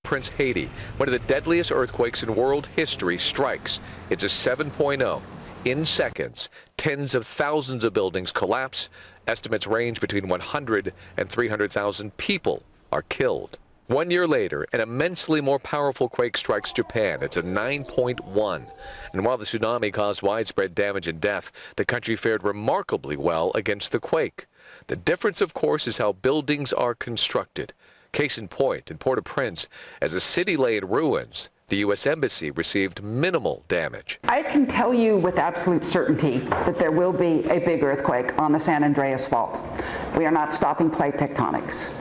Port-au-Prince, Haiti. One of the deadliest earthquakes in world history strikes. It's a 7.0. In seconds, tens of thousands of buildings collapse. Estimates range between 100 and 300,000 people are killed. 1 year later, an immensely more powerful quake strikes Japan. It's a 9.1. And while the tsunami caused widespread damage and death, the country fared remarkably well against the quake. The difference, of course, is how buildings are constructed. Case in point, in Port-au-Prince, as the city lay in ruins, the U.S. Embassy received minimal damage. I can tell you with absolute certainty that there will be a big earthquake on the San Andreas Fault. We are not stopping plate tectonics.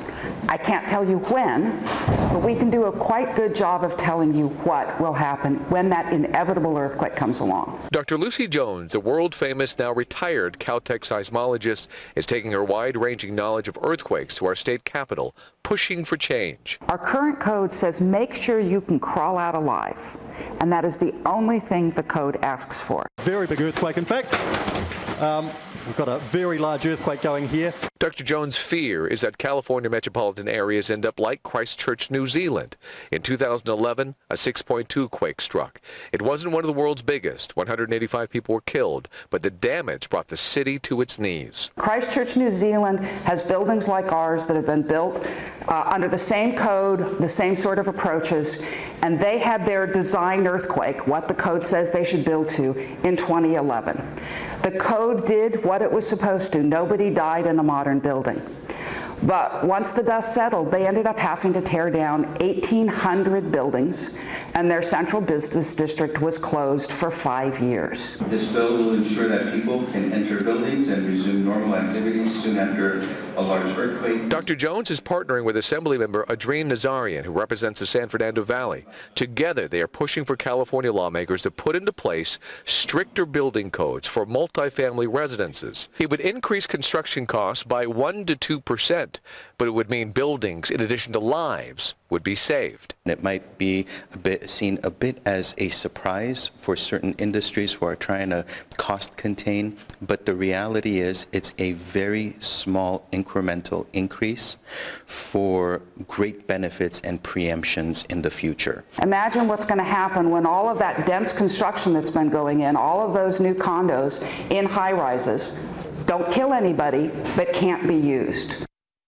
I can't tell you when, but we can do a quite good job of telling you what will happen when that inevitable earthquake comes along. Dr. Lucy Jones, the world-famous, now retired Caltech seismologist, is taking her wide-ranging knowledge of earthquakes to our state capitol, pushing for change. Our current code says make sure you can crawl out alive, and that is the only thing the code asks for. Very big earthquake, in fact. We've got a very large earthquake going here. Dr. Jones' fear is that California metropolitan areas end up like Christchurch, New Zealand. In 2011, a 6.2 quake struck. It wasn't one of the world's biggest. 185 people were killed, but the damage brought the city to its knees. Christchurch, New Zealand has buildings like ours that have been built under the same code, the same sort of approaches, and they had their design earthquake, what the code says they should build to, in 2011. The code did what it was supposed to. Nobody died in a modern building. But once the dust settled, they ended up having to tear down 1,800 buildings, and their central business district was closed for 5 years. This bill will ensure that people can enter buildings and resume normal activities soon after a large earthquake. Dr. Jones is partnering with Assemblymember Adrien Nazarian, who represents the San Fernando Valley. Together, they are pushing for California lawmakers to put into place stricter building codes for multifamily residences. It would increase construction costs by 1 to 2%. But it would mean buildings, in addition to lives, would be saved. It might be seen a bit as a surprise for certain industries who are trying to cost contain, but the reality is it's a very small incremental increase for great benefits and preemptions in the future. Imagine what's going to happen when all of that dense construction that's been going in, all of those new condos in high-rises, don't kill anybody, but can't be used.